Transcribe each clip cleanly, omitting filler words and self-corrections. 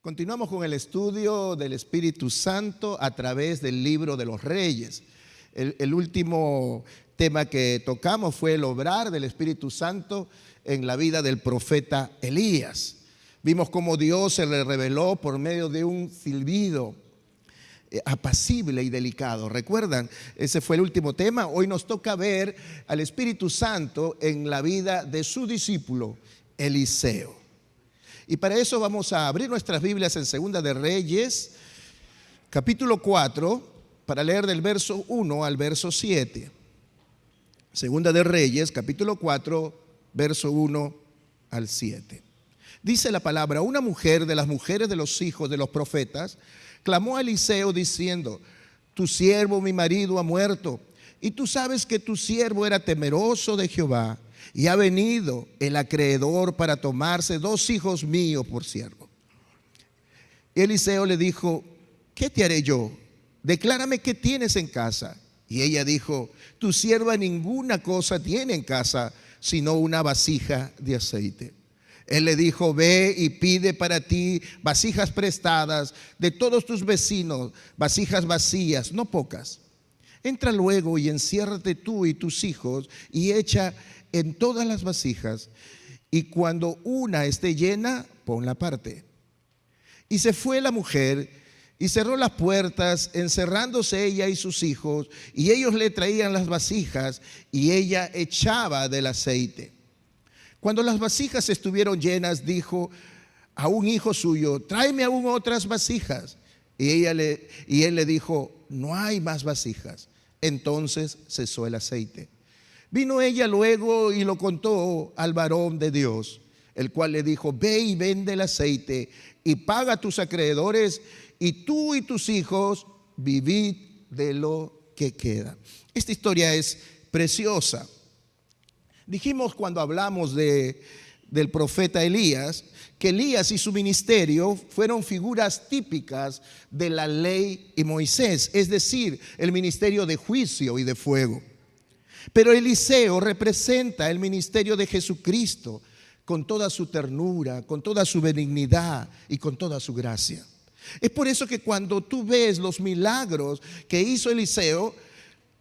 Continuamos con el estudio del Espíritu Santo a través del libro de los Reyes. El último tema que tocamos fue el obrar del Espíritu Santo en la vida del profeta Elías. Vimos cómo Dios se le reveló por medio de un silbido apacible y delicado. ¿Recuerdan? Ese fue el último tema. Hoy nos toca ver al Espíritu Santo en la vida de su discípulo Eliseo. Y para eso vamos a abrir nuestras Biblias en Segunda de Reyes, capítulo 4, para leer del verso 1 al verso 7. Segunda de Reyes, capítulo 4, verso 1 al 7. Dice la palabra: una mujer de las mujeres de los hijos de los profetas clamó a Eliseo diciendo: tu siervo, mi marido, ha muerto, y tú sabes que tu siervo era temeroso de Jehová, y ha venido el acreedor para tomarse 2 hijos míos por siervo. Eliseo le dijo: ¿qué te haré yo? Declárame qué tienes en casa. Y ella dijo: tu sierva ninguna cosa tiene en casa, sino una vasija de aceite. Él le dijo: ve y pide para ti vasijas prestadas de todos tus vecinos, vasijas vacías, no pocas. Entra luego y enciérrate tú y tus hijos y echa en todas las vasijas, y cuando una esté llena, ponla aparte. Y se fue la mujer y cerró las puertas, encerrándose ella y sus hijos, y ellos le traían las vasijas y ella echaba del aceite. Cuando las vasijas estuvieron llenas, dijo a un hijo suyo: tráeme aún otras vasijas. Y él le dijo: no hay más vasijas. Entonces cesó el aceite. Vino ella luego y lo contó al varón de Dios, el cual le dijo: ve y vende el aceite y paga a tus acreedores, y tú y tus hijos vivid de lo que queda. Esta historia es preciosa. Dijimos cuando hablamos del profeta Elías, que Elías y su ministerio fueron figuras típicas de la ley y Moisés, es decir, el ministerio de juicio y de fuego. Pero Eliseo representa el ministerio de Jesucristo con toda su ternura, con toda su benignidad y con toda su gracia. Es por eso que cuando tú ves los milagros que hizo Eliseo,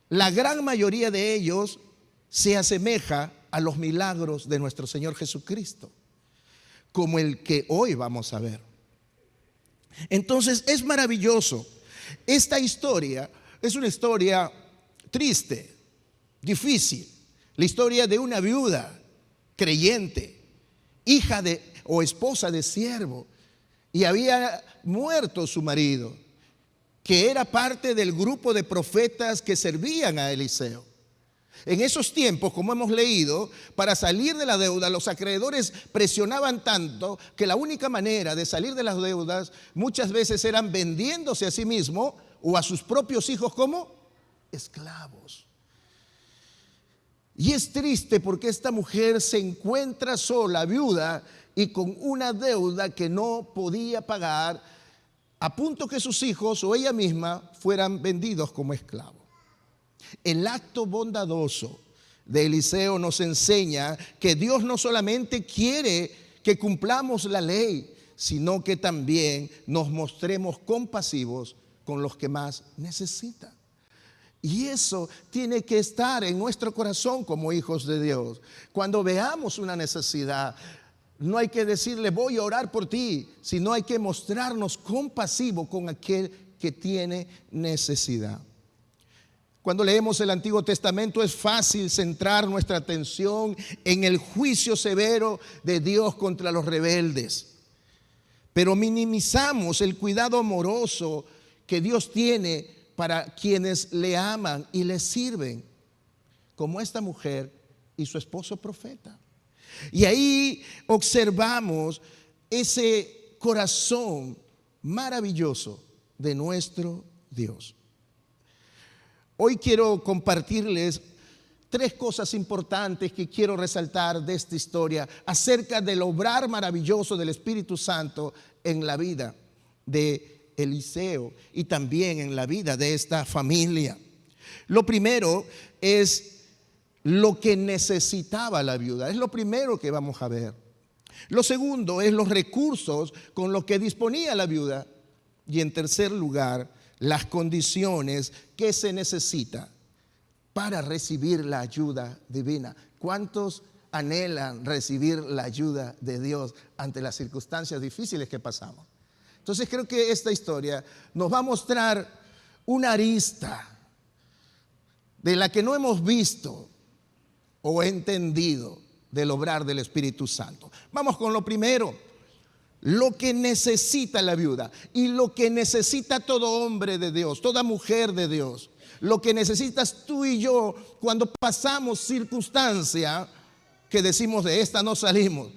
la gran mayoría de ellos se asemeja a los milagros de nuestro Señor Jesucristo, como el que hoy vamos a ver. Entonces es maravilloso. Esta historia es una historia triste, difícil, la historia de una viuda creyente, hija de o esposa de siervo, y había muerto su marido, que era parte del grupo de profetas que servían a Eliseo. En esos tiempos, como hemos leído, para salir de la deuda, los acreedores presionaban tanto que la única manera de salir de las deudas muchas veces eran vendiéndose a sí mismo o a sus propios hijos como esclavos. Y es triste porque esta mujer se encuentra sola, viuda, y con una deuda que no podía pagar, a punto que sus hijos o ella misma fueran vendidos como esclavos. El acto bondadoso de Eliseo nos enseña que Dios no solamente quiere que cumplamos la ley, sino que también nos mostremos compasivos con los que más necesitan. Y eso tiene que estar en nuestro corazón como hijos de Dios. Cuando veamos una necesidad, no hay que decirle voy a orar por ti, sino hay que mostrarnos compasivos con aquel que tiene necesidad. Cuando leemos el Antiguo Testamento es fácil centrar nuestra atención en el juicio severo de Dios contra los rebeldes, pero minimizamos el cuidado amoroso que Dios tiene para quienes le aman y le sirven, como esta mujer y su esposo profeta. Y ahí observamos ese corazón maravilloso de nuestro Dios. Hoy quiero compartirles 3 cosas importantes que quiero resaltar de esta historia acerca del obrar maravilloso del Espíritu Santo en la vida de Eliseo y también en la vida de esta familia. Lo primero es lo que necesitaba la viuda. Es lo primero que vamos a ver. Lo segundo es los recursos con los que disponía la viuda. Y en tercer lugar, las condiciones que se necesita para recibir la ayuda divina. ¿Cuántos anhelan recibir la ayuda de Dios ante las circunstancias difíciles que pasamos? Entonces creo que esta historia nos va a mostrar una arista de la que no hemos visto o entendido del obrar del Espíritu Santo. Vamos con lo primero, lo que necesita la viuda y lo que necesita todo hombre de Dios, toda mujer de Dios. Lo que necesitas tú y yo cuando pasamos circunstancia que decimos de esta no salimos.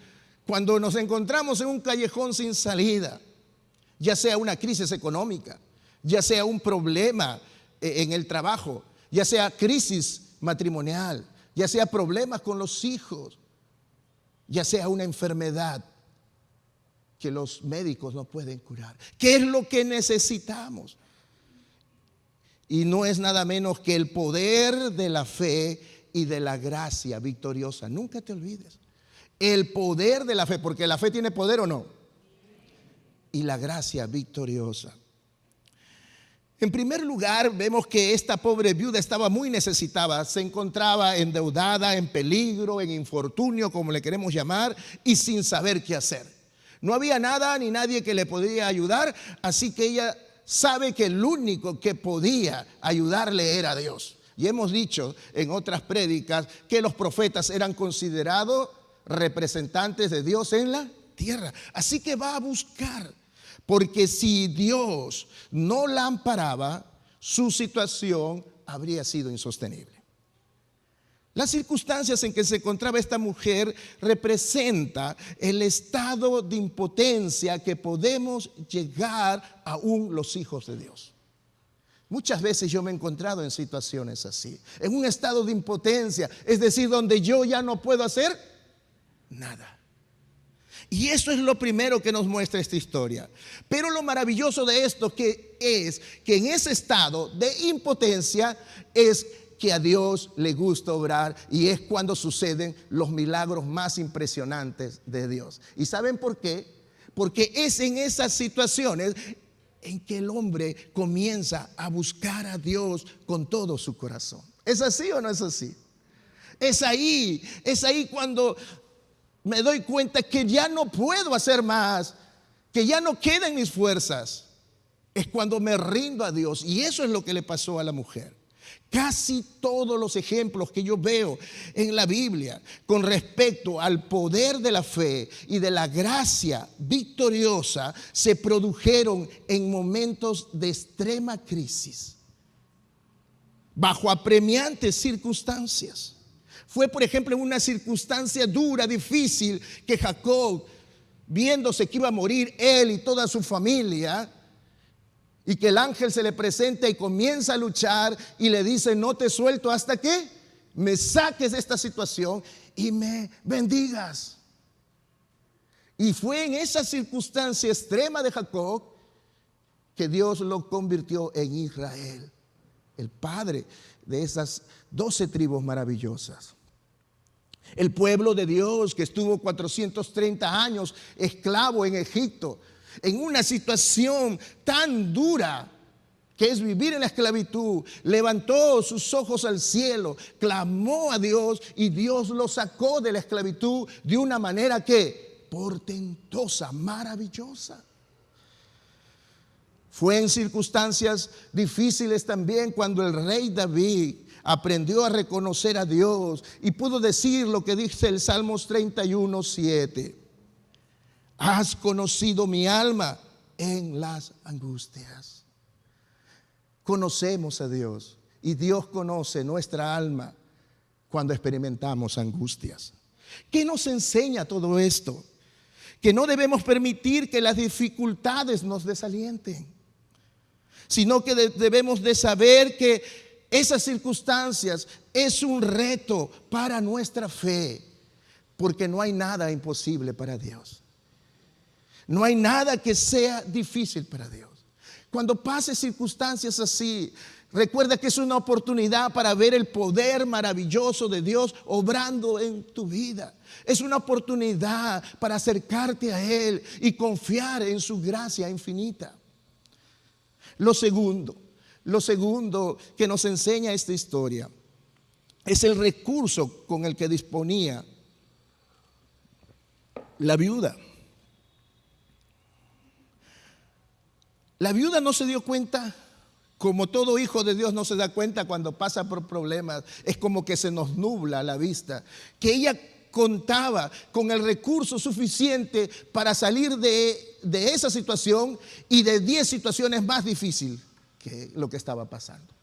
Cuando nos encontramos en un callejón sin salida, ya sea una crisis económica, ya sea un problema en el trabajo, ya sea crisis matrimonial, ya sea problemas con los hijos, ya sea una enfermedad que los médicos no pueden curar. ¿Qué es lo que necesitamos? Y no es nada menos que el poder de la fe y de la gracia victoriosa. Nunca te olvides. El poder de la fe, porque la fe tiene poder o no. Y la gracia victoriosa. En primer lugar, vemos que esta pobre viuda estaba muy necesitada, se encontraba endeudada, en peligro, en infortunio, como le queremos llamar, y sin saber qué hacer. No había nada ni nadie que le podía ayudar, así que ella sabe que el único que podía ayudarle era Dios. Y hemos dicho en otras prédicas que los profetas eran considerados representantes de Dios en la tierra. Así que va a buscar. Porque si Dios no la amparaba, su situación habría sido insostenible. Las circunstancias en que se encontraba esta mujer representa el estado de impotencia que podemos llegar aún los hijos de Dios. Muchas veces yo me he encontrado en situaciones así, en un estado de impotencia, es decir, donde yo ya no puedo hacer nada. Y eso es lo primero que nos muestra esta historia. Pero lo maravilloso de esto es que en ese estado de impotencia es que a Dios le gusta obrar, y es cuando suceden los milagros más impresionantes de Dios. ¿Y saben por qué? Porque es en esas situaciones en que el hombre comienza a buscar a Dios con todo su corazón. ¿Es así o no es así? Es ahí cuando me doy cuenta que ya no puedo hacer más, que ya no quedan mis fuerzas. Es cuando me rindo a Dios, y eso es lo que le pasó a la mujer. Casi todos los ejemplos que yo veo en la Biblia con respecto al poder de la fe y de la gracia victoriosa se produjeron en momentos de extrema crisis, bajo apremiantes circunstancias. Fue, por ejemplo, en una circunstancia dura, difícil, que Jacob, viéndose que iba a morir él y toda su familia, y que el ángel se le presenta y comienza a luchar y le dice: no te suelto hasta que me saques de esta situación y me bendigas. Y fue en esa circunstancia extrema de Jacob que Dios lo convirtió en Israel, el padre de esas 12 tribus maravillosas. El pueblo de Dios que estuvo 430 años esclavo en Egipto, en una situación tan dura que es vivir en la esclavitud, levantó sus ojos al cielo, clamó a Dios, y Dios lo sacó de la esclavitud de una manera que portentosa, maravillosa. Fue en circunstancias difíciles también cuando el rey David aprendió a reconocer a Dios y pudo decir lo que dice el Salmos 31:7. Has conocido mi alma en las angustias. Conocemos a Dios, y Dios conoce nuestra alma cuando experimentamos angustias. ¿Qué nos enseña todo esto? Que no debemos permitir que las dificultades nos desalienten, sino que debemos de saber que esas circunstancias es un reto para nuestra fe, porque no hay nada imposible para Dios. No hay nada que sea difícil para Dios. Cuando pases circunstancias así, recuerda que es una oportunidad para ver el poder maravilloso de Dios obrando en tu vida. Es una oportunidad para acercarte a Él y confiar en su gracia infinita. Lo segundo que nos enseña esta historia es el recurso con el que disponía la viuda. La viuda no se dio cuenta, como todo hijo de Dios no se da cuenta cuando pasa por problemas. Es como que se nos nubla la vista, que ella contaba con el recurso suficiente para salir de esa situación y de 10 situaciones más difíciles que lo que estaba pasando.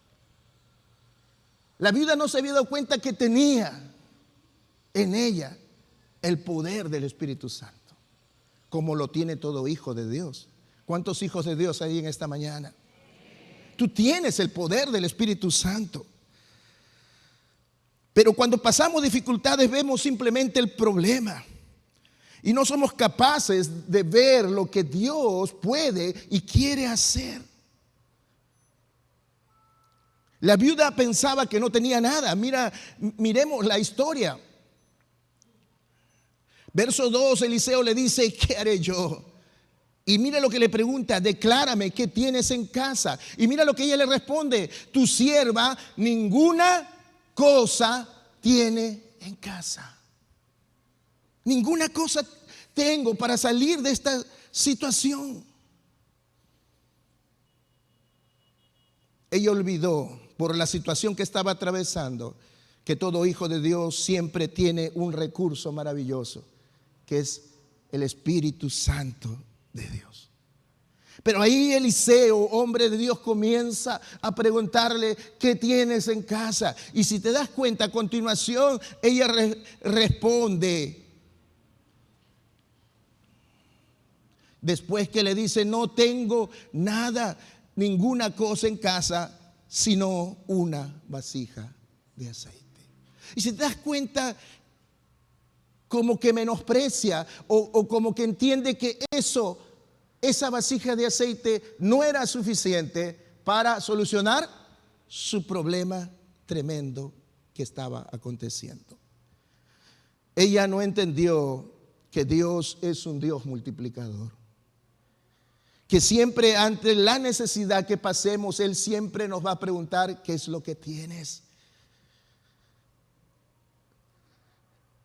La viuda no se había dado cuenta que tenía en ella el poder del Espíritu Santo, como lo tiene todo hijo de Dios. ¿Cuántos hijos de Dios hay en esta mañana? Tú tienes el poder del Espíritu Santo. Pero cuando pasamos dificultades vemos simplemente el problema y no somos capaces de ver lo que Dios puede y quiere hacer. La viuda pensaba que no tenía nada. Miremos la historia. Verso 2, Eliseo le dice: ¿qué haré yo? Y mira lo que le pregunta: declárame qué tienes en casa. Y mira lo que ella le responde: tu sierva ninguna cosa tiene en casa. Ninguna cosa tengo para salir de esta situación. Ella olvidó, por la situación que estaba atravesando, que todo hijo de Dios siempre tiene un recurso maravilloso, que es el Espíritu Santo de Dios. Pero ahí Eliseo, hombre de Dios, comienza a preguntarle: ¿qué tienes en casa? Y si te das cuenta, a continuación ella responde, después que le dice: no tengo nada, ninguna cosa en casa, sino una vasija de aceite. Y si te das cuenta, como que menosprecia o como que entiende que esa vasija de aceite no era suficiente para solucionar su problema tremendo que estaba aconteciendo. Ella no entendió que Dios es un Dios multiplicador, que siempre ante la necesidad que pasemos, Él siempre nos va a preguntar: ¿qué es lo que tienes?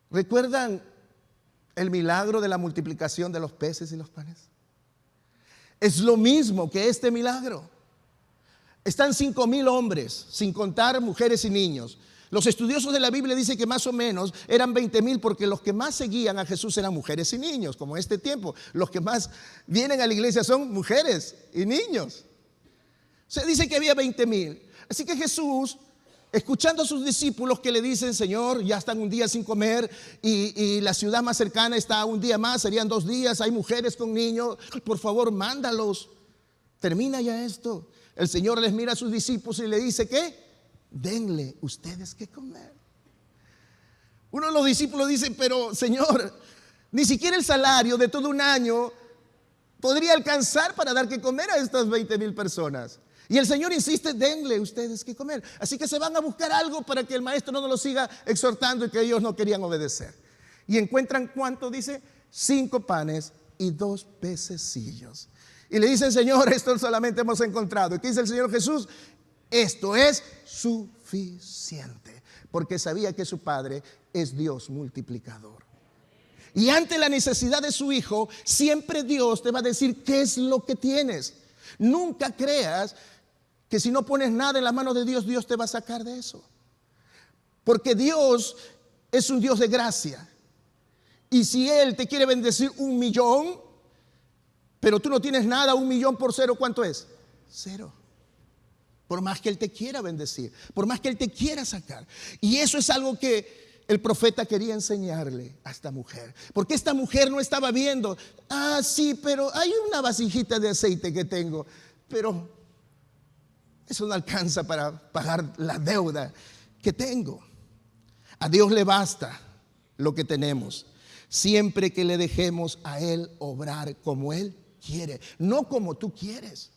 ¿Recuerdan el milagro de la multiplicación de los peces y los panes? Es lo mismo que este milagro. Están 5,000 hombres, sin contar mujeres y niños. Los estudiosos de la Biblia dicen que más o menos eran 20,000, porque los que más seguían a Jesús eran mujeres y niños, como en este tiempo. Los que más vienen a la iglesia son mujeres y niños. Se dice que había 20,000. Así que Jesús, escuchando a sus discípulos que le dicen: Señor, ya están un día sin comer y la ciudad más cercana está un día más, serían 2 días, hay mujeres con niños, por favor mándalos, termina ya esto. El Señor les mira a sus discípulos y le dice: ¿qué? Denle ustedes que comer. Uno de los discípulos dice: pero Señor, ni siquiera el salario de todo un año podría alcanzar para dar que comer a estas 20,000 personas. Y el Señor insiste: denle ustedes que comer. Así que se van a buscar algo para que el maestro no los siga exhortando y que ellos no querían obedecer. Y encuentran, ¿cuánto dice? 5 panes y 2 pececillos. Y le dicen: Señor, esto solamente hemos encontrado. ¿Y qué dice el Señor Jesús? Esto es suficiente, porque sabía que su Padre es Dios multiplicador. Y ante la necesidad de su hijo, siempre Dios te va a decir: ¿qué es lo que tienes? Nunca creas que si no pones nada en las manos de Dios, Dios te va a sacar de eso. Porque Dios es un Dios de gracia. Y si Él te quiere bendecir 1,000,000, pero tú no tienes nada, 1,000,000 por 0, ¿cuánto es? 0. Por más que Él te quiera bendecir, por más que Él te quiera sacar. Y eso es algo que el profeta quería enseñarle a esta mujer. Porque esta mujer no estaba viendo: sí, pero hay una vasijita de aceite que tengo, pero eso no alcanza para pagar la deuda que tengo. A Dios le basta lo que tenemos, siempre que le dejemos a Él obrar como Él quiere, no como tú quieres.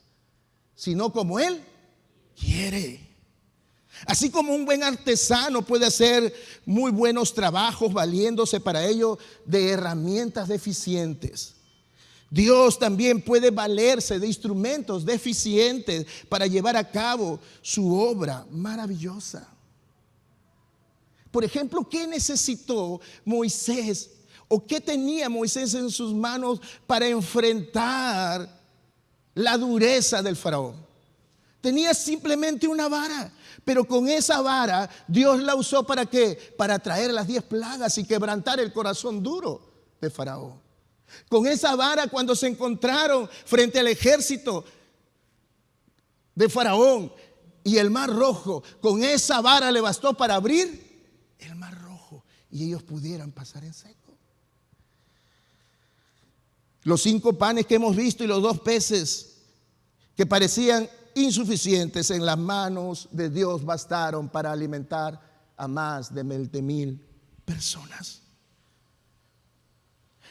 sino como Él quiere. Así como un buen artesano puede hacer muy buenos trabajos valiéndose para ello de herramientas deficientes, Dios también puede valerse de instrumentos deficientes para llevar a cabo su obra maravillosa. Por ejemplo, ¿qué necesitó Moisés o qué tenía Moisés en sus manos para enfrentar la dureza del faraón? Tenía simplemente una vara, pero con esa vara Dios la usó ¿para qué? Para traer las 10 plagas y quebrantar el corazón duro de faraón. Con esa vara, cuando se encontraron frente al ejército de faraón y el mar rojo, con esa vara le bastó para abrir el mar rojo y ellos pudieran pasar en seco. Los 5 panes que hemos visto y los 2 peces que parecían insuficientes en las manos de Dios bastaron para alimentar a más de 20,000 personas.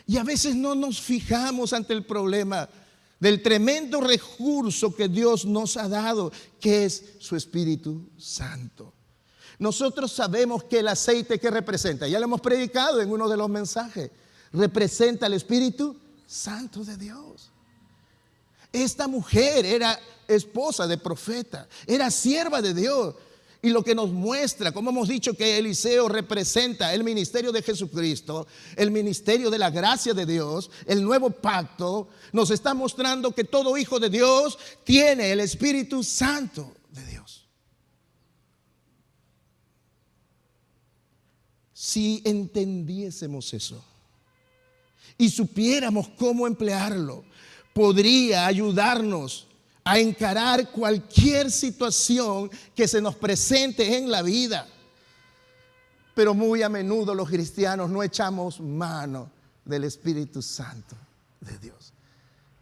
Y a veces no nos fijamos ante el problema del tremendo recurso que Dios nos ha dado, que es su Espíritu Santo. Nosotros sabemos que el aceite que representa, ya lo hemos predicado en uno de los mensajes, representa al Espíritu Santo de Dios. Esta mujer era esposa de profeta, era sierva de Dios. Y lo que nos muestra, como hemos dicho, que Eliseo representa el ministerio de Jesucristo, el ministerio de la gracia de Dios, el nuevo pacto, nos está mostrando que todo hijo de Dios tiene el Espíritu Santo de Dios. Si entendiésemos eso y supiéramos cómo emplearlo, podría ayudarnos a encarar cualquier situación que se nos presente en la vida. Pero muy a menudo los cristianos no echamos mano del Espíritu Santo de Dios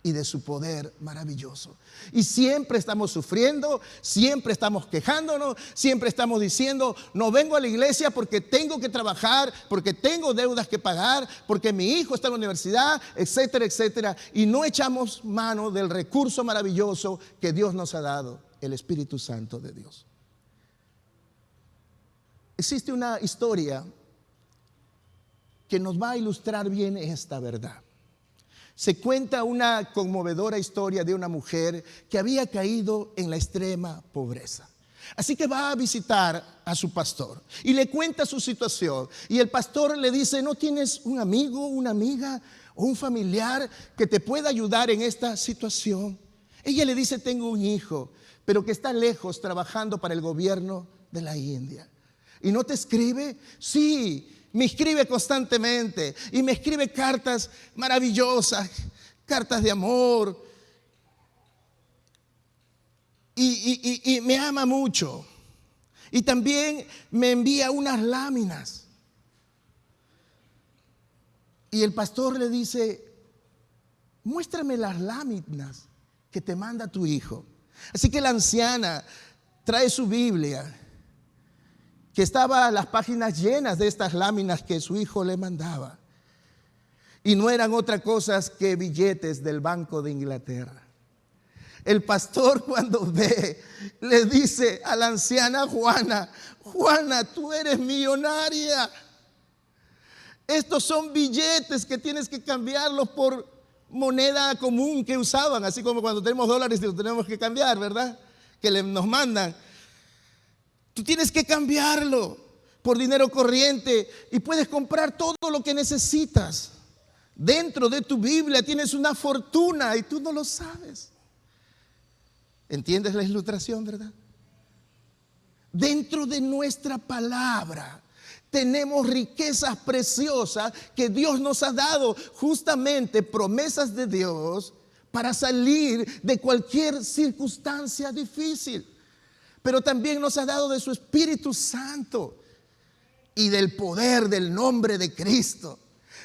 y de su poder maravilloso. Y siempre estamos sufriendo, siempre estamos quejándonos, siempre estamos diciendo: no vengo a la iglesia porque tengo que trabajar, porque tengo deudas que pagar, porque mi hijo está en la universidad, etcétera, etcétera. Y no echamos mano del recurso maravilloso que Dios nos ha dado, el Espíritu Santo de Dios. Existe una historia que nos va a ilustrar bien esta verdad. Se cuenta una conmovedora historia de una mujer que había caído en la extrema pobreza. Así que va a visitar a su pastor y le cuenta su situación. Y el pastor le dice: ¿no tienes un amigo, una amiga o un familiar que te pueda ayudar en esta situación? Ella le dice: tengo un hijo, pero que está lejos trabajando para el gobierno de la India. ¿Y no te escribe? Sí. Me escribe constantemente y me escribe cartas maravillosas, cartas de amor, y me ama mucho. Y también me envía unas láminas. Y el pastor le dice: muéstrame las láminas que te manda tu hijo. Así que la anciana trae su Biblia, que estaba las páginas llenas de estas láminas que su hijo le mandaba. Y no eran otra cosa que billetes del Banco de Inglaterra. El pastor, cuando ve, le dice a la anciana Juana: Juana, tú eres millonaria. Estos son billetes que tienes que cambiarlos por moneda común que usaban, así como cuando tenemos dólares y los tenemos que cambiar, ¿verdad? Que nos mandan. Tú tienes que cambiarlo por dinero corriente y puedes comprar todo lo que necesitas. Dentro de tu Biblia tienes una fortuna y tú no lo sabes. ¿Entiendes la ilustración, verdad? Dentro de nuestra palabra tenemos riquezas preciosas que Dios nos ha dado, justamente promesas de Dios para salir de cualquier circunstancia difícil. Pero también nos ha dado de su Espíritu Santo y del poder del nombre de Cristo.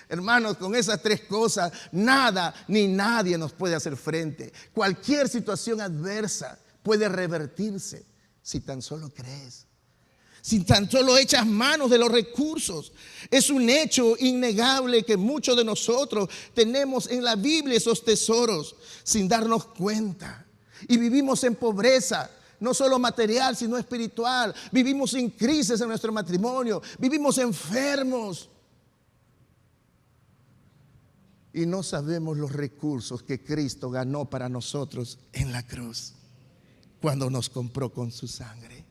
Hermanos, con esas 3 cosas, nada ni nadie nos puede hacer frente. Cualquier situación adversa puede revertirse si tan solo crees, si tan solo echas manos de los recursos. Es un hecho innegable que muchos de nosotros tenemos en la Biblia esos tesoros sin darnos cuenta. Y vivimos en pobreza, no solo material, sino espiritual. Vivimos en crisis en nuestro matrimonio. Vivimos enfermos. Y no sabemos los recursos que Cristo ganó para nosotros en la cruz, cuando nos compró con su sangre.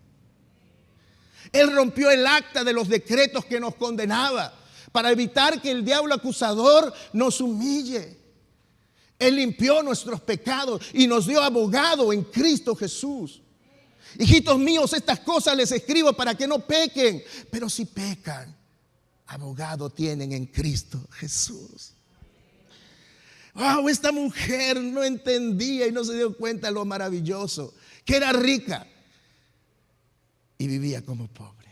Él rompió el acta de los decretos que nos condenaba para evitar que el diablo acusador nos humille. Él limpió nuestros pecados y nos dio abogado en Cristo Jesús. Hijitos míos, estas cosas les escribo para que no pequen, pero si pecan, abogado tienen en Cristo Jesús. Wow, esta mujer no entendía y no se dio cuenta de lo maravilloso, que era rica y vivía como pobre.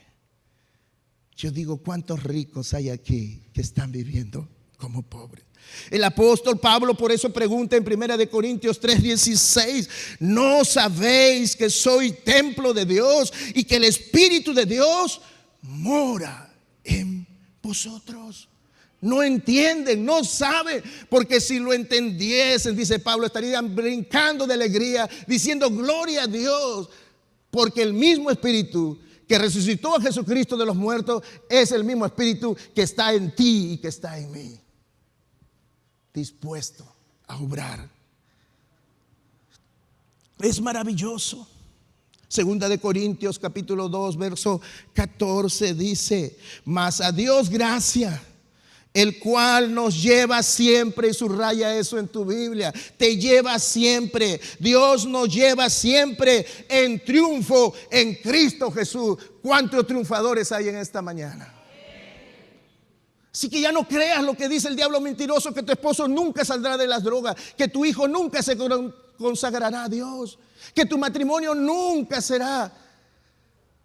Yo digo, ¿cuántos ricos hay aquí que están viviendo como pobres? El apóstol Pablo por eso pregunta en 1 Corintios 3:16: ¿no sabéis que soy templo de Dios y que el Espíritu de Dios mora en vosotros? No entienden, no saben, porque si lo entendiesen, dice Pablo, estarían brincando de alegría, diciendo gloria a Dios, porque el mismo Espíritu que resucitó a Jesucristo de los muertos es el mismo Espíritu que está en ti y que está en mí, dispuesto a obrar. Es maravilloso. Segunda de Corintios capítulo 2 verso 14 dice: mas a Dios gracia, el cual nos lleva siempre, y subraya eso en tu Biblia, te lleva siempre. Dios nos lleva siempre en triunfo en Cristo Jesús. ¿Cuántos triunfadores hay en esta mañana? Así que ya no creas lo que dice el diablo mentiroso, que tu esposo nunca saldrá de las drogas, que tu hijo nunca se consagrará a Dios, que tu matrimonio nunca será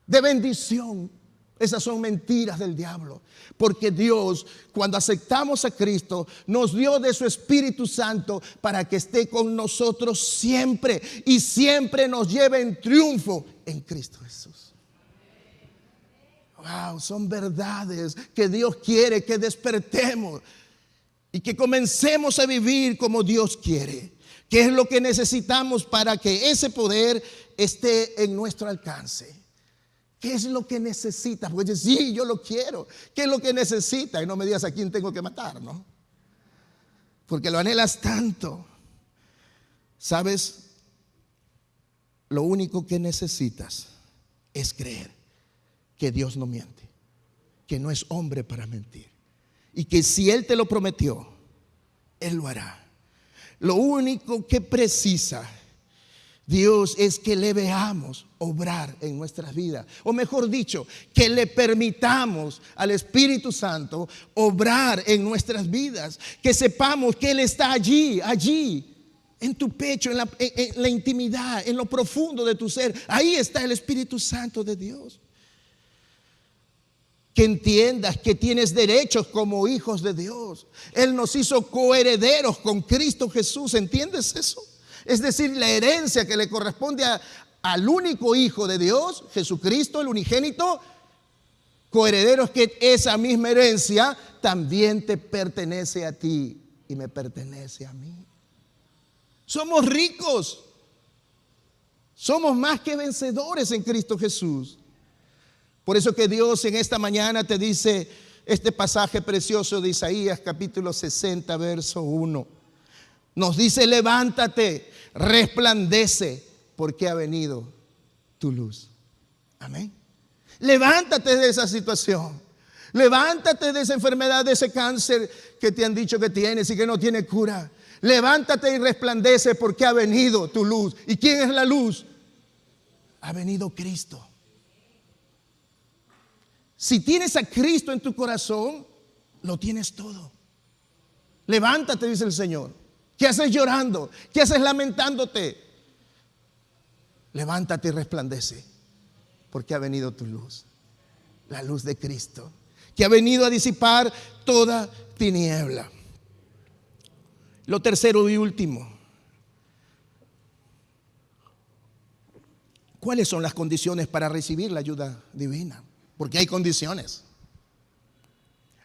de bendición. Esas son mentiras del diablo, porque Dios, cuando aceptamos a Cristo, nos dio de su Espíritu Santo para que esté con nosotros siempre y siempre nos lleve en triunfo en Cristo Jesús. Wow, son verdades que Dios quiere que despertemos y que comencemos a vivir como Dios quiere. ¿Qué es lo que necesitamos para que ese poder esté en nuestro alcance? ¿Qué es lo que necesitas? Porque sí, yo lo quiero. ¿Qué es lo que necesitas? Y no me digas a quién tengo que matar, ¿no? Porque lo anhelas tanto. ¿Sabes? Lo único que necesitas es creer que Dios no miente, que no es hombre para mentir, y que si Él te lo prometió, Él lo hará. Lo único que precisa Dios es que le veamos obrar en nuestras vidas, o mejor dicho, que le permitamos al Espíritu Santo obrar en nuestras vidas, que sepamos que Él está allí en tu pecho, en la intimidad, en lo profundo de tu ser. Ahí está el Espíritu Santo de Dios. Que entiendas que tienes derechos como hijos de Dios. Él nos hizo coherederos con Cristo Jesús. ¿Entiendes eso? Es decir, la herencia que le corresponde al único Hijo de Dios, Jesucristo, el unigénito, coherederos, que esa misma herencia también te pertenece a ti y me pertenece a mí. Somos ricos, somos más que vencedores en Cristo Jesús. Por eso que Dios en esta mañana te dice este pasaje precioso de Isaías capítulo 60 verso 1. Nos dice: levántate, resplandece, porque ha venido tu luz. Amén. Levántate de esa situación. Levántate de esa enfermedad, de ese cáncer que te han dicho que tienes y que no tiene cura. Levántate y resplandece, porque ha venido tu luz. ¿Y quién es la luz? Ha venido Cristo. Si tienes a Cristo en tu corazón, lo tienes todo. Levántate, dice el Señor. ¿Qué haces llorando? ¿Qué haces lamentándote? Levántate y resplandece, porque ha venido tu luz, la luz de Cristo, que ha venido a disipar toda tiniebla. Lo tercero y último: ¿cuáles son las condiciones para recibir la ayuda divina? Porque hay condiciones.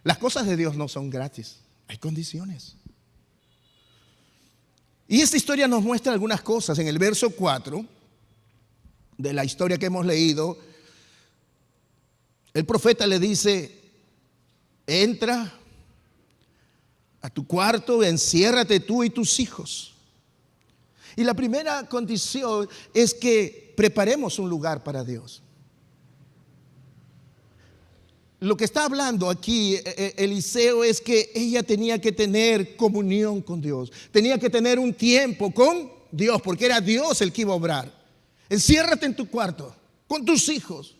Las cosas de Dios no son gratis, hay condiciones. Y esta historia nos muestra algunas cosas. En el verso 4 de la historia que hemos leído, el profeta le dice: entra a tu cuarto, enciérrate tú y tus hijos. Y la primera condición es que preparemos un lugar para Dios. Lo que está hablando aquí Eliseo es que ella tenía que tener comunión con Dios, tenía que tener un tiempo con Dios, porque era Dios el que iba a obrar. Enciérrate en tu cuarto con tus hijos.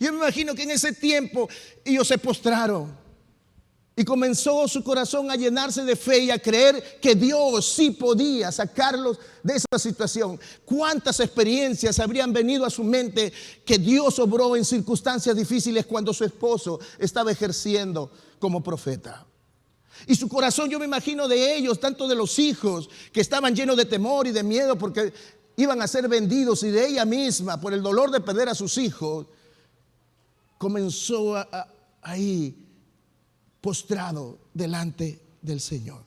Yo me imagino que en ese tiempo ellos se postraron y comenzó su corazón a llenarse de fe y a creer que Dios sí podía sacarlos de esa situación. ¿Cuántas experiencias habrían venido a su mente que Dios obró en circunstancias difíciles cuando su esposo estaba ejerciendo como profeta? Y su corazón, yo me imagino de ellos, tanto de los hijos que estaban llenos de temor y de miedo porque iban a ser vendidos, y de ella misma por el dolor de perder a sus hijos, comenzó ahí postrado delante del Señor.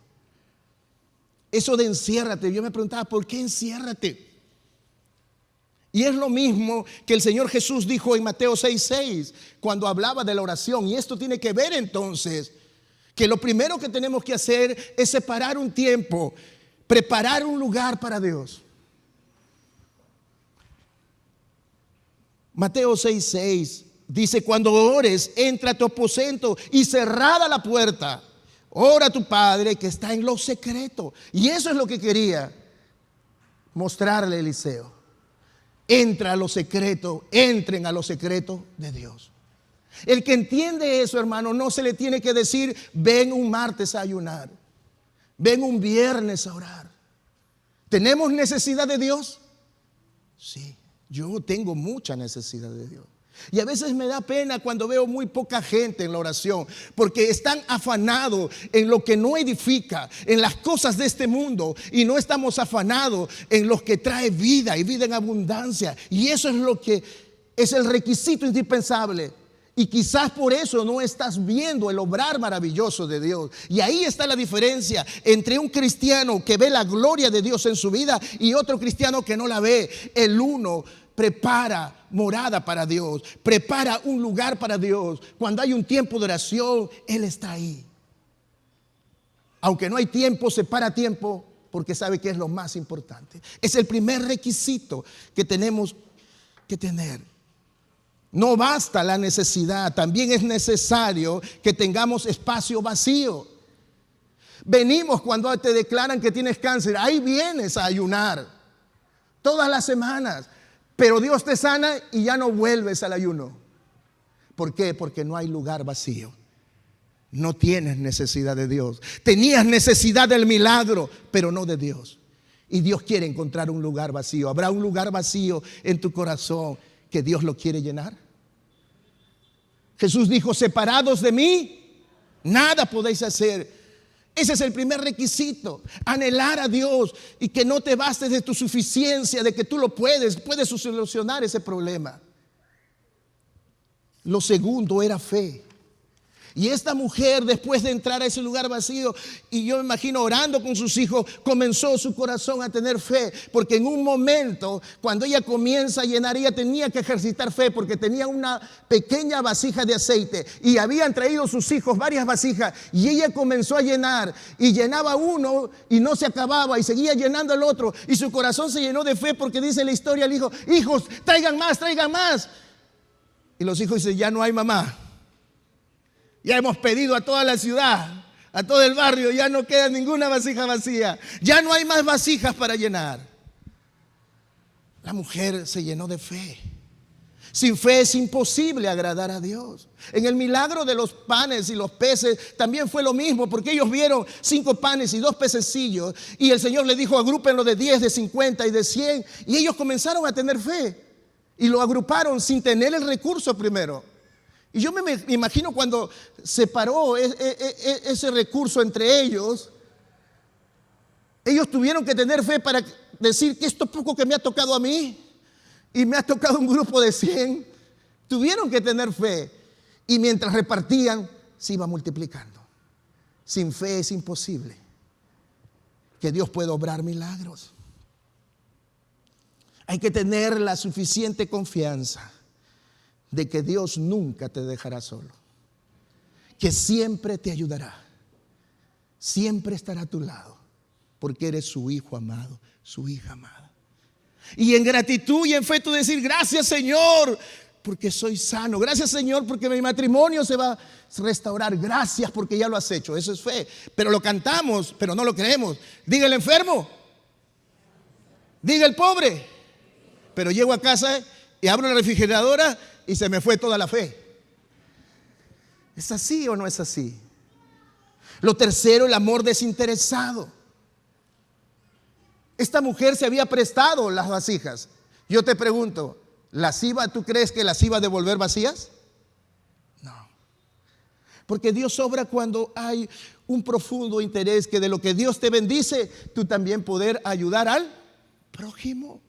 Eso de enciérrate, yo me preguntaba, ¿por qué enciérrate? Y es lo mismo que el Señor Jesús dijo en Mateo 6:6 cuando hablaba de la oración. Y esto tiene que ver entonces que lo primero que tenemos que hacer es separar un tiempo, preparar un lugar para Dios. Mateo 6:6 dice: cuando ores, entra a tu aposento y cerrada la puerta, ora a tu Padre que está en lo secreto. Y eso es lo que quería mostrarle a Eliseo. Entra a lo secreto, entren a lo secreto de Dios. El que entiende eso, hermano, no se le tiene que decir: ven un martes a ayunar, ven un viernes a orar. ¿Tenemos necesidad de Dios? Sí, yo tengo mucha necesidad de Dios. Y a veces me da pena cuando veo muy poca gente en la oración, porque están afanados en lo que no edifica, en las cosas de este mundo, y no estamos afanados en lo que trae vida y vida en abundancia. Y eso es lo que es el requisito indispensable. Y quizás por eso no estás viendo el obrar maravilloso de Dios. Y ahí está la diferencia entre un cristiano que ve la gloria de Dios en su vida y otro cristiano que no la ve. El uno prepara morada para Dios, prepara un lugar para Dios. Cuando hay un tiempo de oración, Él está ahí. Aunque no hay tiempo, separa tiempo porque sabe que es lo más importante. Es el primer requisito que tenemos que tener. No basta la necesidad, también es necesario que tengamos espacio vacío. Venimos cuando te declaran que tienes cáncer, ahí vienes a ayunar todas las semanas. Pero Dios te sana y ya no vuelves al ayuno. ¿Por qué? Porque no hay lugar vacío. No tienes necesidad de Dios. Tenías necesidad del milagro, pero no de Dios. Y Dios quiere encontrar un lugar vacío. ¿Habrá un lugar vacío en tu corazón que Dios lo quiere llenar? Jesús dijo: separados de mí, nada podéis hacer. Ese es el primer requisito, anhelar a Dios y que no te bastes de tu suficiencia, de que tú lo puedes solucionar ese problema. Lo segundo era fe. Y esta mujer, después de entrar a ese lugar vacío, y yo me imagino orando con sus hijos, comenzó su corazón a tener fe, porque en un momento, cuando ella comienza a llenar, ella tenía que ejercitar fe, porque tenía una pequeña vasija de aceite, y habían traído sus hijos varias vasijas, y ella comenzó a llenar, y llenaba uno, y no se acababa, y seguía llenando el otro, y su corazón se llenó de fe, porque dice la historia, le dijo: hijos, traigan más, traigan más. Y los hijos dicen: ya no hay, mamá. Ya hemos pedido a toda la ciudad, a todo el barrio, ya no queda ninguna vasija vacía. Ya no hay más vasijas para llenar. La mujer se llenó de fe. Sin fe es imposible agradar a Dios. En el milagro de los panes y los peces también fue lo mismo, porque ellos vieron 5 panes y 2 pececillos, y el Señor les dijo: agrúpenlo de 10, de 50 y de 100. Y ellos comenzaron a tener fe y lo agruparon sin tener el recurso primero. Y yo me imagino cuando se paró ese recurso entre ellos, ellos tuvieron que tener fe para decir: que esto poco que me ha tocado a mí y me ha tocado un grupo de 100, tuvieron que tener fe. Y mientras repartían, se iba multiplicando. Sin fe es imposible. que Dios puede obrar milagros. Hay que tener la suficiente confianza de que Dios nunca te dejará solo, que siempre te ayudará, siempre estará a tu lado, porque eres su hijo amado, su hija amada. Y en gratitud y en fe tú decir: gracias, Señor, porque soy sano. Gracias, Señor, porque mi matrimonio se va a restaurar. Gracias porque ya lo has hecho. Eso es fe. Pero lo cantamos, pero no lo creemos. Diga el enfermo, diga el pobre. Pero llego a casa y abro la refrigeradora y se me fue toda la fe. ¿Es así o no es así? Lo tercero, el amor desinteresado. Esta mujer se había prestado las vasijas. Yo te pregunto, ¿tú crees que las iba a devolver vacías? No. Porque Dios obra cuando hay un profundo interés, que de lo que Dios te bendice, tú también poder ayudar al prójimo.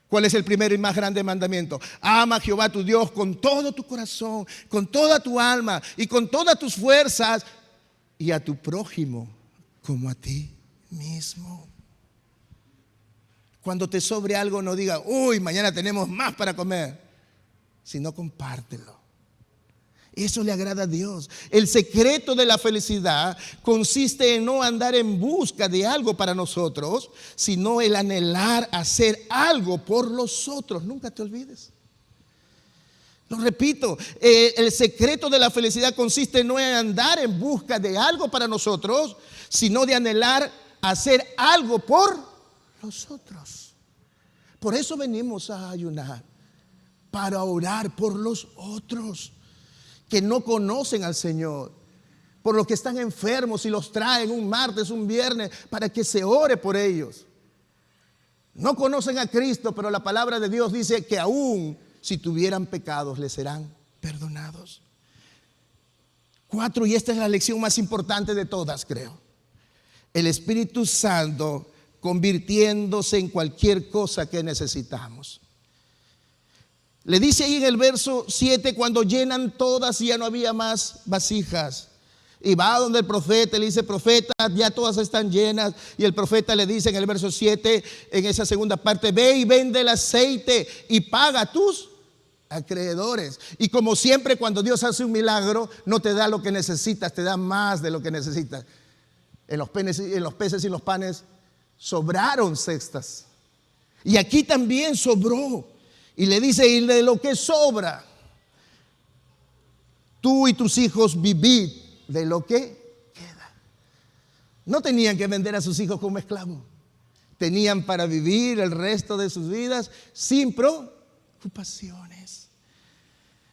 ¿Cuál es el primero y más grande mandamiento? Ama a Jehová tu Dios con todo tu corazón, con toda tu alma y con todas tus fuerzas, y a tu prójimo como a ti mismo. Cuando te sobre algo, no diga: uy, mañana tenemos más para comer, sino compártelo. Eso le agrada a Dios. El secreto de la felicidad consiste en no andar en busca de algo para nosotros, sino el anhelar hacer algo por los otros. Nunca te olvides. Lo repito, el secreto de la felicidad consiste no en andar en busca de algo para nosotros, sino de anhelar hacer algo por los otros. Por eso venimos a ayunar, para orar por los otros que no conocen al Señor, por los que están enfermos y los traen un martes, un viernes, para que se ore por ellos. No conocen a Cristo, pero la palabra de Dios dice que aún si tuvieran pecados les serán perdonados. 4, y esta es la lección más importante de todas, creo: el Espíritu Santo convirtiéndose en cualquier cosa que necesitamos. Le dice ahí en el verso 7, cuando llenan todas y ya no había más vasijas, y va donde el profeta, le dice: profeta, ya todas están llenas. Y el profeta le dice en el verso 7, en esa segunda parte: ve y vende el aceite y paga a tus acreedores. Y como siempre, cuando Dios hace un milagro, no te da lo que necesitas, te da más de lo que necesitas. En los peces y los panes sobraron cestas, y aquí también sobró. Y le dice: y de lo que sobra, tú y tus hijos vivid de lo que queda. No tenían que vender a sus hijos como esclavos. Tenían para vivir el resto de sus vidas sin preocupaciones.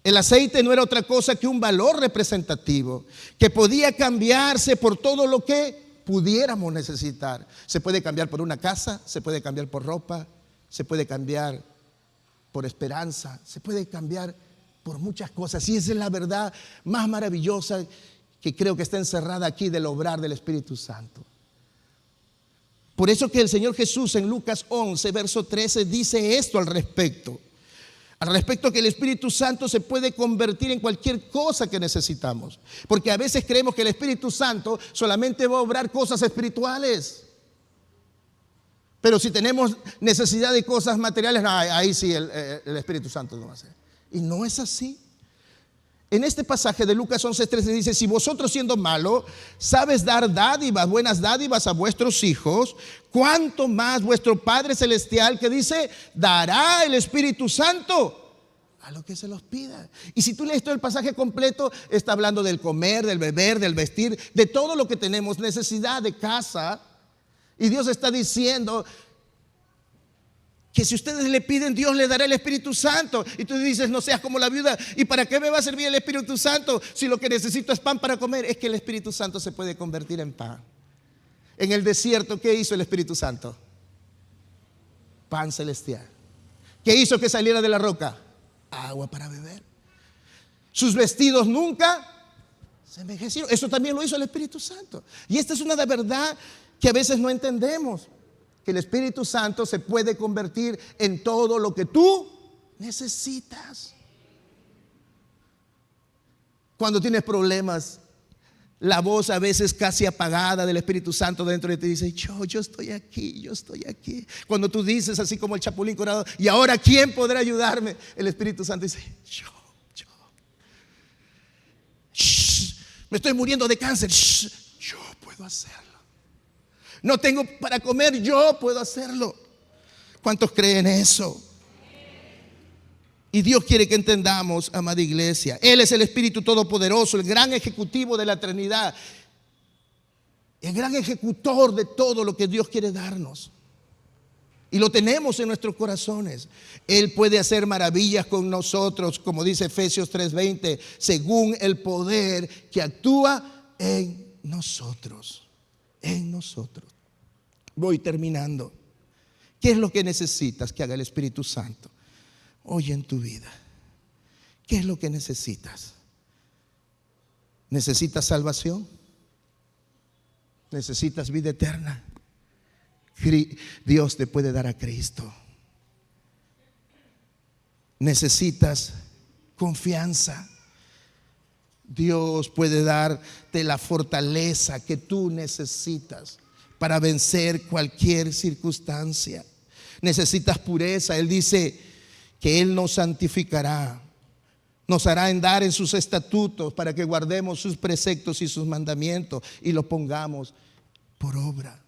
El aceite no era otra cosa que un valor representativo que podía cambiarse por todo lo que pudiéramos necesitar. Se puede cambiar por una casa, se puede cambiar por ropa, se puede cambiar por esperanza, se puede cambiar por muchas cosas. Y esa es la verdad más maravillosa que creo que está encerrada aquí del obrar del Espíritu Santo. Por eso que el Señor Jesús en Lucas 11, verso 13 dice esto al respecto que el Espíritu Santo se puede convertir en cualquier cosa que necesitamos. Porque a veces creemos que el Espíritu Santo solamente va a obrar cosas espirituales. Pero si tenemos necesidad de cosas materiales, ahí sí el Espíritu Santo no va a hacer. Y no es así. En este pasaje de Lucas 11:13 dice: si vosotros, siendo malos, sabes dar dádivas, buenas dádivas a vuestros hijos, ¿cuánto más vuestro Padre Celestial, que dice, dará el Espíritu Santo a lo que se los pida? Y si tú lees todo el pasaje completo, está hablando del comer, del beber, del vestir, de todo lo que tenemos necesidad, de casa. Y Dios está diciendo que si ustedes le piden, Dios le dará el Espíritu Santo. Y tú dices: no seas como la viuda, ¿y para qué me va a servir el Espíritu Santo si lo que necesito es pan para comer? Es que el Espíritu Santo se puede convertir en pan. En el desierto, ¿qué hizo el Espíritu Santo? Pan celestial. ¿Qué hizo que saliera de la roca? Agua para beber. Sus vestidos nunca se envejecieron. Eso también lo hizo el Espíritu Santo. Y esta es una verdad que a veces no entendemos, que el Espíritu Santo se puede convertir en todo lo que tú necesitas. Cuando tienes problemas, la voz a veces casi apagada del Espíritu Santo dentro de ti dice: yo estoy aquí, yo estoy aquí. Cuando tú dices así como el Chapulín Colorado: ¿y ahora quién podrá ayudarme? El Espíritu Santo dice: yo. Shh, me estoy muriendo de cáncer. Shh, yo puedo hacerlo. No tengo para comer, yo puedo hacerlo. ¿Cuántos creen eso? Y Dios quiere que entendamos, amada iglesia, Él es el Espíritu Todopoderoso, el gran ejecutivo de la eternidad, el gran ejecutor de todo lo que Dios quiere darnos. Y lo tenemos en nuestros corazones. Él puede hacer maravillas con nosotros, como dice Efesios 3:20, según el poder que actúa en nosotros. En nosotros. Voy terminando. ¿Qué es lo que necesitas que haga el Espíritu Santo hoy en tu vida? ¿Qué es lo que necesitas? ¿Necesitas salvación? ¿Necesitas vida eterna? Dios te puede dar a Cristo. ¿Necesitas confianza? Dios puede darte la fortaleza que tú necesitas para vencer cualquier circunstancia. Necesitas pureza. Él dice que Él nos santificará, nos hará andar en sus estatutos para que guardemos sus preceptos y sus mandamientos y los pongamos por obra.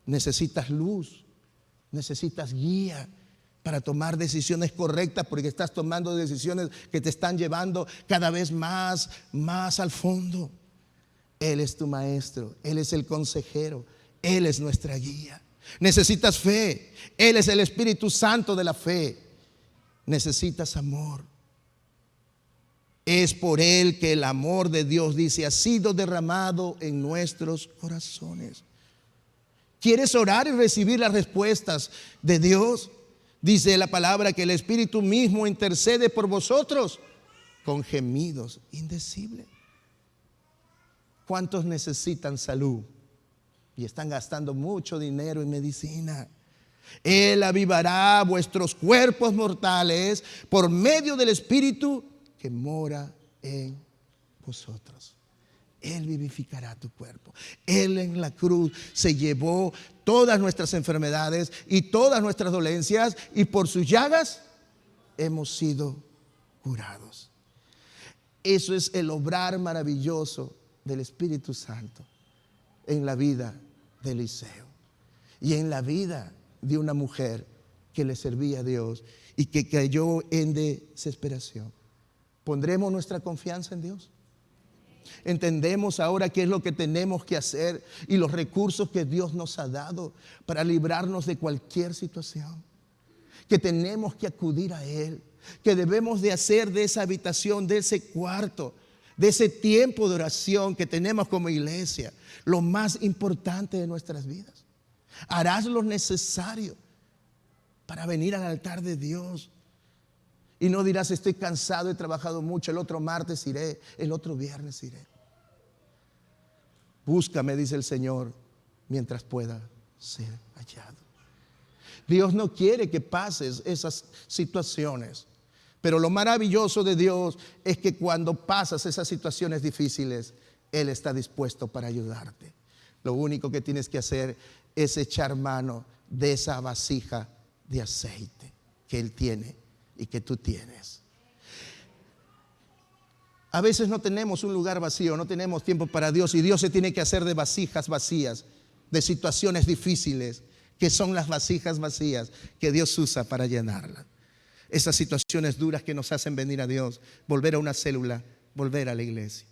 Necesitas luz, necesitas guía para tomar decisiones correctas, porque estás tomando decisiones que te están llevando cada vez más al fondo. Él es tu maestro, Él es el consejero, Él es nuestra guía. Necesitas fe, Él es el Espíritu Santo de la fe. Necesitas amor. Es por Él que el amor de Dios, dice, ha sido derramado en nuestros corazones. ¿Quieres orar y recibir las respuestas de Dios? Dice la palabra que el Espíritu mismo intercede por vosotros con gemidos indecibles. ¿Cuántos necesitan salud y están gastando mucho dinero en medicina? Él avivará vuestros cuerpos mortales por medio del Espíritu que mora en vosotros. Él vivificará tu cuerpo. Él en la cruz se llevó todas nuestras enfermedades y todas nuestras dolencias, y por sus llagas hemos sido curados. Eso es el obrar maravilloso del Espíritu Santo en la vida de Eliseo y en la vida de una mujer que le servía a Dios y que cayó en desesperación. ¿Pondremos nuestra confianza en Dios? Entendemos ahora qué es lo que tenemos que hacer y los recursos que Dios nos ha dado para librarnos de cualquier situación. Que tenemos que acudir a Él, que debemos de hacer de esa habitación, de ese cuarto, de ese tiempo de oración que tenemos como iglesia, lo más importante de nuestras vidas. Harás lo necesario para venir al altar de Dios. Y no dirás: estoy cansado, he trabajado mucho, el otro martes iré, el otro viernes iré. Búscame, dice el Señor, mientras pueda ser hallado. Dios no quiere que pases esas situaciones, pero lo maravilloso de Dios es que cuando pasas esas situaciones difíciles, Él está dispuesto para ayudarte. Lo único que tienes que hacer es echar mano de esa vasija de aceite que Él tiene y que tú tienes. A veces no tenemos un lugar vacío, no tenemos tiempo para Dios, y Dios se tiene que hacer de vasijas vacías, de situaciones difíciles, que son las vasijas vacías que Dios usa para llenarlas. Esas situaciones duras que nos hacen venir a Dios, volver a una célula, volver a la iglesia.